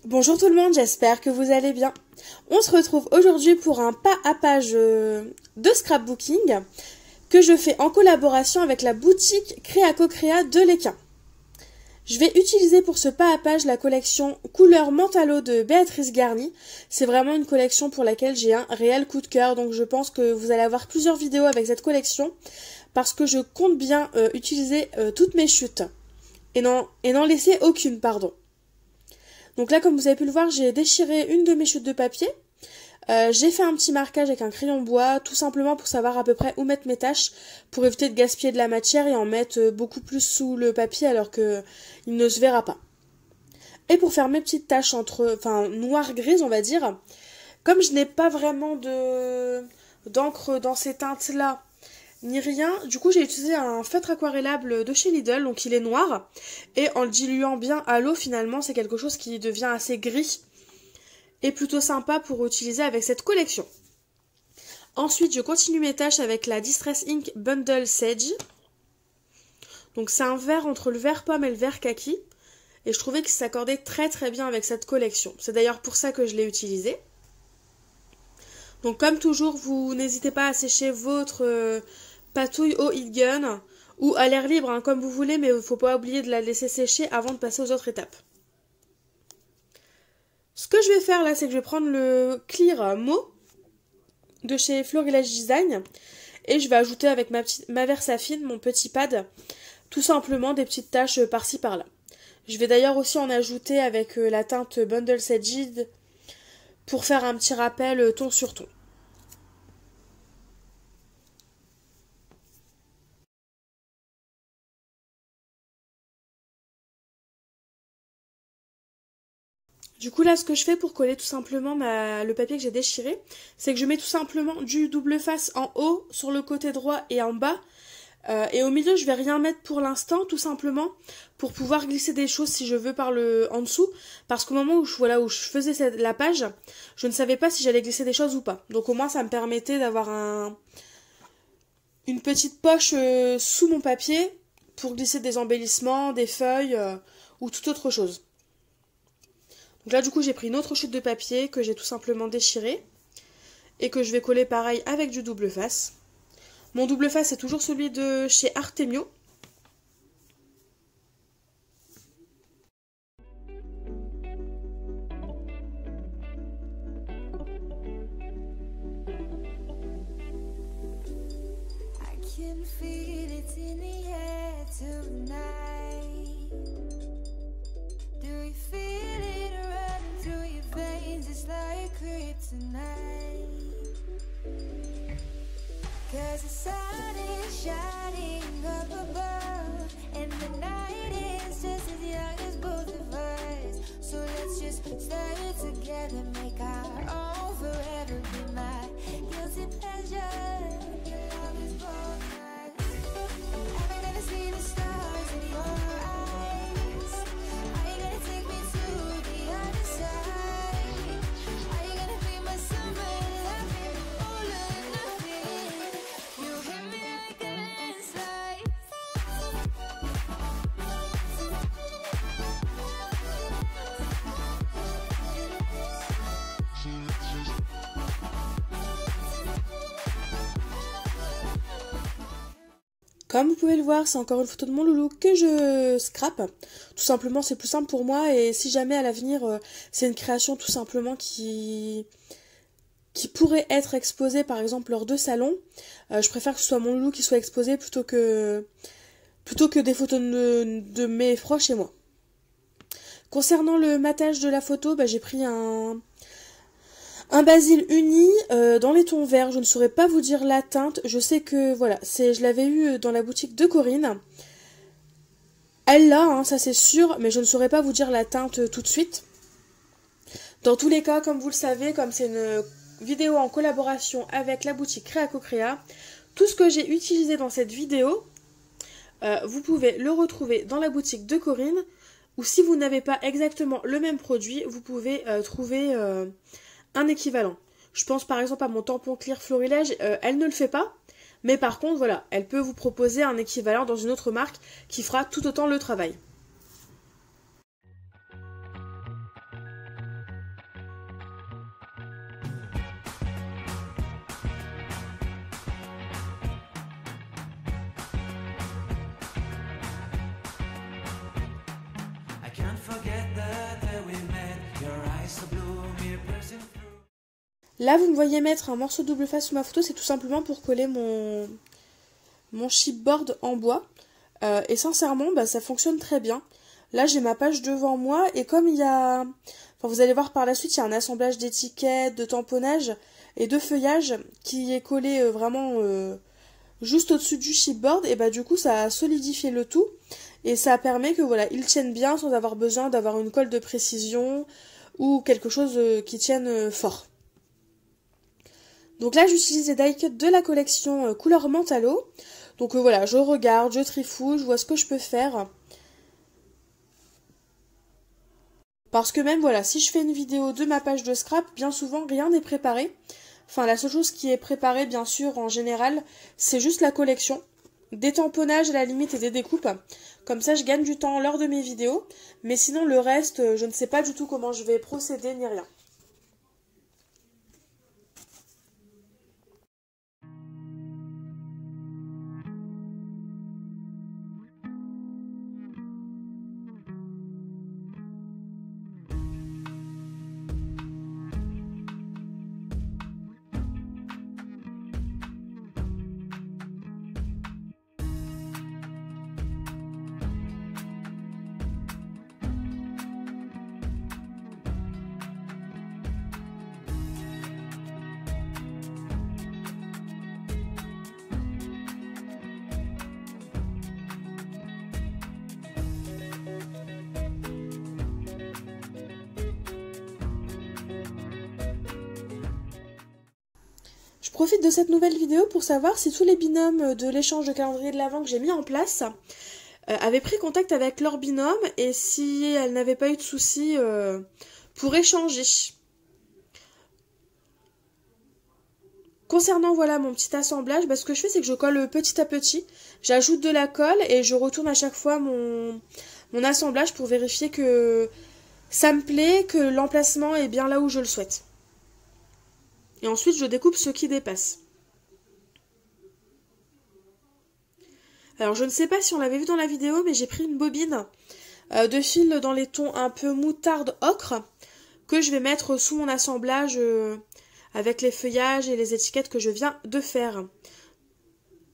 Bonjour tout le monde, j'espère que vous allez bien. On se retrouve aujourd'hui pour un pas à page de scrapbooking que je fais en collaboration avec la boutique Créaco-Créa de l'Équin. Je vais utiliser pour ce pas à page la collection Couleur Mentalo de Béatrice Garny. C'est vraiment une collection pour laquelle j'ai un réel coup de cœur, donc je pense que vous allez avoir plusieurs vidéos avec cette collection parce que je compte bien utiliser toutes mes chutes et n'en laisser aucune, pardon. Donc là, comme vous avez pu le voir, j'ai déchiré une de mes chutes de papier. J'ai fait un petit marquage avec un crayon bois, tout simplement pour savoir à peu près où mettre mes tâches, pour éviter de gaspiller de la matière et en mettre beaucoup plus sous le papier alors que il ne se verra pas. Et pour faire mes petites taches noir-grise, on va dire, comme je n'ai pas vraiment d'encre dans ces teintes-là, ni rien, du coup j'ai utilisé un feutre aquarellable de chez Lidl, donc il est noir, et en le diluant bien à l'eau, finalement c'est quelque chose qui devient assez gris, et plutôt sympa pour utiliser avec cette collection. Ensuite je continue mes tâches avec la Distress Ink Bundle Sage, donc c'est un vert entre le vert pomme et le vert kaki, et je trouvais qu'il s'accordait très très bien avec cette collection, c'est d'ailleurs pour ça que je l'ai utilisé. Donc comme toujours, vous n'hésitez pas à sécher votre patouille au heat gun ou à l'air libre, comme vous voulez, mais il ne faut pas oublier de la laisser sécher avant de passer aux autres étapes. Ce que je vais faire là, c'est que je vais prendre le Clear Mo de chez Florilège Design et je vais ajouter avec ma Versafine, mon petit pad, tout simplement des petites taches par-ci par-là. Je vais d'ailleurs aussi en ajouter avec la teinte Bundle Saged pour faire un petit rappel ton sur ton. Du coup là ce que je fais pour coller tout simplement le papier que j'ai déchiré, c'est que je mets tout simplement du double face en haut, sur le côté droit et en bas. Et au milieu je vais rien mettre pour l'instant, tout simplement pour pouvoir glisser des choses si je veux en dessous. Parce qu'au moment où je faisais la page, je ne savais pas si j'allais glisser des choses ou pas. Donc au moins ça me permettait d'avoir une petite poche sous mon papier pour glisser des embellissements, des feuilles ou toute autre chose. Donc là du coup j'ai pris une autre chute de papier que j'ai tout simplement déchirée et que je vais coller pareil avec du double face. Mon double face est toujours celui de chez Artemio. Cause the sun is shining up above, and the night is just as young as both of us. So let's just stay together, make our own forever, be my guilty pleasure. Your love is both mine. Have you never seen the stars in your eyes? Are you gonna take me to the other side? Are you gonna be my summer loving, all or nothing? You hit me like a landslide. Comme vous pouvez le voir, c'est encore une photo de mon loulou que je scrape. Tout simplement, c'est plus simple pour moi et si jamais à l'avenir, c'est une création tout simplement qui pourrait être exposée par exemple lors de salons, je préfère que ce soit mon loulou qui soit exposé plutôt que des photos de mes proches et moi. Concernant le matage de la photo, j'ai pris un basil uni dans les tons verts. Je ne saurais pas vous dire la teinte. Je sais que voilà, je l'avais eu dans la boutique de Corinne. Elle l'a, ça c'est sûr, mais je ne saurais pas vous dire la teinte tout de suite. Dans tous les cas, comme vous le savez, comme c'est une vidéo en collaboration avec la boutique Créaco-Créa, tout ce que j'ai utilisé dans cette vidéo, vous pouvez le retrouver dans la boutique de Corinne, ou si vous n'avez pas exactement le même produit, vous pouvez trouver un équivalent. Je pense par exemple à mon tampon Clear Florilège, elle ne le fait pas, mais par contre voilà, elle peut vous proposer un équivalent dans une autre marque qui fera tout autant le travail. Là, vous me voyez mettre un morceau de double face sur ma photo, c'est tout simplement pour coller mon chipboard en bois. Et sincèrement, bah, ça fonctionne très bien. Là, j'ai ma page devant moi et comme il y a... Enfin, vous allez voir par la suite, il y a un assemblage d'étiquettes, de tamponnage et de feuillage qui est collé vraiment juste au-dessus du chipboard. Et bah du coup, ça a solidifié le tout et ça permet que voilà, ils tiennent bien sans avoir besoin d'avoir une colle de précision ou quelque chose qui tienne fort. Donc là, j'utilise les die cuts de la collection couleur Mentalo. Donc voilà, je regarde, je trifouille, je vois ce que je peux faire. Parce que même, voilà, si je fais une vidéo de ma page de scrap, bien souvent, rien n'est préparé. Enfin, la seule chose qui est préparée, bien sûr, en général, c'est juste la collection. Des tamponnages à la limite et des découpes. Comme ça, je gagne du temps lors de mes vidéos. Mais sinon, le reste, je ne sais pas du tout comment je vais procéder ni rien. Je profite de cette nouvelle vidéo pour savoir si tous les binômes de l'échange de calendrier de l'Avent que j'ai mis en place avaient pris contact avec leur binôme et si elles n'avaient pas eu de soucis pour échanger. Concernant voilà mon petit assemblage, bah, ce que je fais c'est que je colle petit à petit, j'ajoute de la colle et je retourne à chaque fois mon assemblage pour vérifier que ça me plaît, que l'emplacement est bien là où je le souhaite. Et ensuite, je découpe ce qui dépasse. Alors, je ne sais pas si on l'avait vu dans la vidéo, mais j'ai pris une bobine de fil dans les tons un peu moutarde ocre que je vais mettre sous mon assemblage avec les feuillages et les étiquettes que je viens de faire.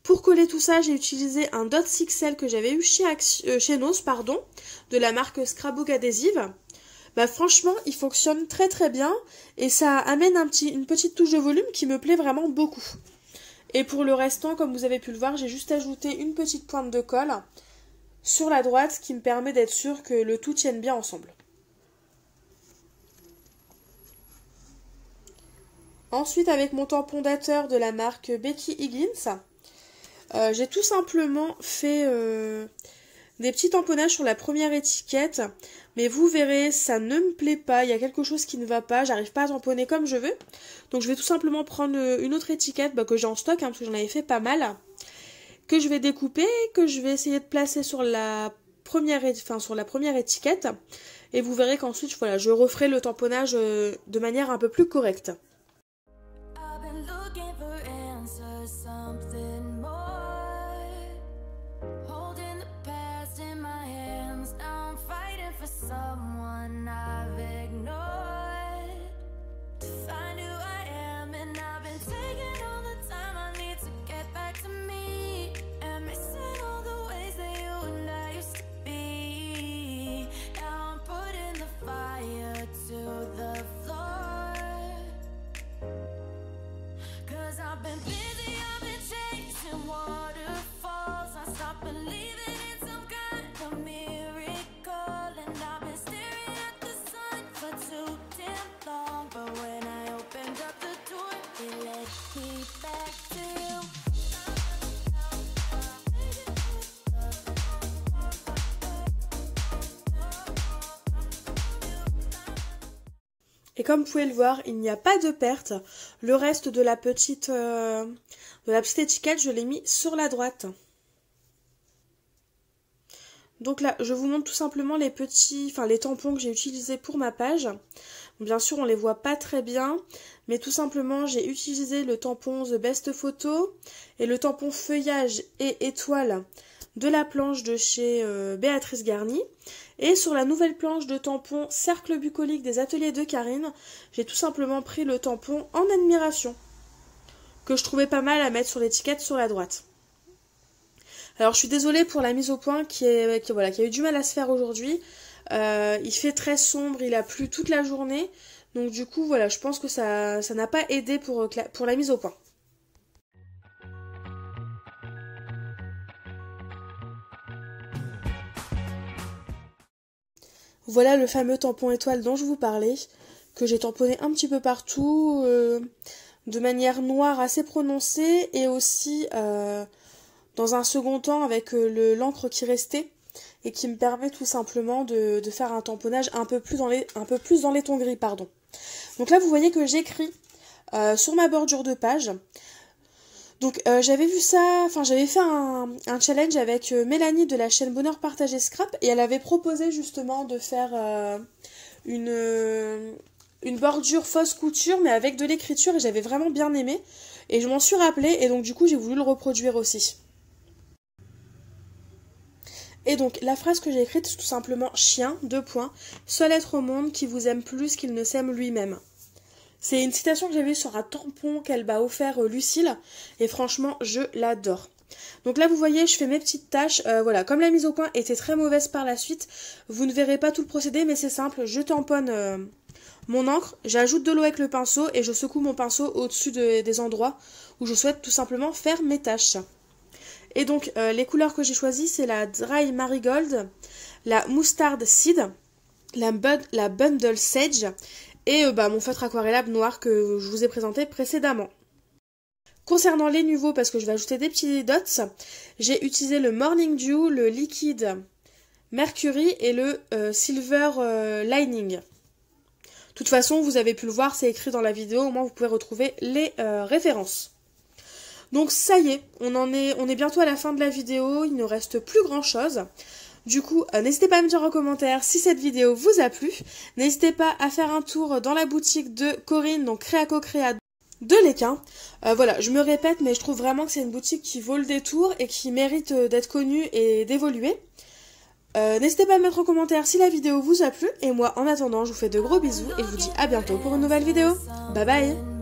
Pour coller tout ça, j'ai utilisé un Dot XL que j'avais eu chez Noz, de la marque Scrapbook Adhésive. Bah franchement, il fonctionne très très bien et ça amène une petite touche de volume qui me plaît vraiment beaucoup. Et pour le restant, comme vous avez pu le voir, j'ai juste ajouté une petite pointe de colle sur la droite qui me permet d'être sûr que le tout tienne bien ensemble. Ensuite, avec mon tampon dateur de la marque Becky Higgins, j'ai tout simplement fait des petits tamponnages sur la première étiquette, mais vous verrez, ça ne me plaît pas, il y a quelque chose qui ne va pas, j'arrive pas à tamponner comme je veux. Donc je vais tout simplement prendre une autre étiquette que j'ai en stock, parce que j'en avais fait pas mal, que je vais découper, que je vais essayer de placer sur la première étiquette, et vous verrez qu'ensuite voilà, je referai le tamponnage de manière un peu plus correcte. Someone I've ignored to find who I am, and I've been taking all the time I need to get back to me, and missing all the ways that you and I used to be. Now I'm putting the fire to the floor, 'cause I've been busy, I've been chasing waterfalls. I stopped believing in some kind of miracle, and I've been staring at the sun for too damn long. But when I opened up the door, it led me back to you. Et comme vous pouvez le voir, il n'y a pas de perte. Le reste de la petite étiquette, je l'ai mis sur la droite. Donc là, je vous montre tout simplement les tampons que j'ai utilisés pour ma page. Bien sûr, on les voit pas très bien, mais tout simplement, j'ai utilisé le tampon The Best Photo et le tampon feuillage et étoile de la planche de chez Béatrice Garni. Et sur la nouvelle planche de tampon Cercle bucolique des ateliers de Karine, j'ai tout simplement pris le tampon En Admiration, que je trouvais pas mal à mettre sur l'étiquette sur la droite. Alors je suis désolée pour la mise au point qui a eu du mal à se faire aujourd'hui. Il fait très sombre, il a plu toute la journée. Donc du coup voilà, je pense que ça n'a pas aidé pour la mise au point. Voilà le fameux tampon étoile dont je vous parlais, que j'ai tamponné un petit peu partout, de manière noire assez prononcée, et aussi dans un second temps avec l'encre qui restait, et qui me permet tout simplement de faire un tamponnage un peu plus dans les tons gris, pardon. Donc là vous voyez que j'écris sur ma bordure de page. Donc j'avais fait un challenge avec Mélanie de la chaîne Bonheur Partagé Scrap, et elle avait proposé justement de faire une bordure fausse couture mais avec de l'écriture, et j'avais vraiment bien aimé et je m'en suis rappelée, et donc du coup j'ai voulu le reproduire aussi. Et donc la phrase que j'ai écrite, c'est tout simplement: chien, : seul être au monde qui vous aime plus qu'il ne s'aime lui-même. C'est une citation que j'avais sur un tampon qu'elle m'a offert Lucille, et franchement je l'adore. Donc là vous voyez, je fais mes petites tâches, voilà, comme la mise au point était très mauvaise par la suite, vous ne verrez pas tout le procédé, mais c'est simple, je tamponne mon encre, j'ajoute de l'eau avec le pinceau et je secoue mon pinceau au-dessus des endroits où je souhaite tout simplement faire mes tâches. Et donc les couleurs que j'ai choisies, c'est la Dry Marigold, la Mustard Seed, la Bundle Sage, et mon feutre aquarellable noir que je vous ai présenté précédemment. Concernant les nuveaux, parce que je vais ajouter des petits dots, j'ai utilisé le Morning Dew, le Liquid Mercury et le Silver Lining. De toute façon, vous avez pu le voir, c'est écrit dans la vidéo, au moins vous pouvez retrouver les références. Donc ça y est, on est bientôt à la fin de la vidéo, il ne reste plus grand chose. Du coup, n'hésitez pas à me dire en commentaire si cette vidéo vous a plu. N'hésitez pas à faire un tour dans la boutique de Corinne, donc Créa de l'Équin. Voilà, je me répète, mais je trouve vraiment que c'est une boutique qui vaut le détour et qui mérite d'être connue et d'évoluer. N'hésitez pas à me mettre en commentaire si la vidéo vous a plu. Et moi, en attendant, je vous fais de gros bisous et je vous dis à bientôt pour une nouvelle vidéo. Bye bye!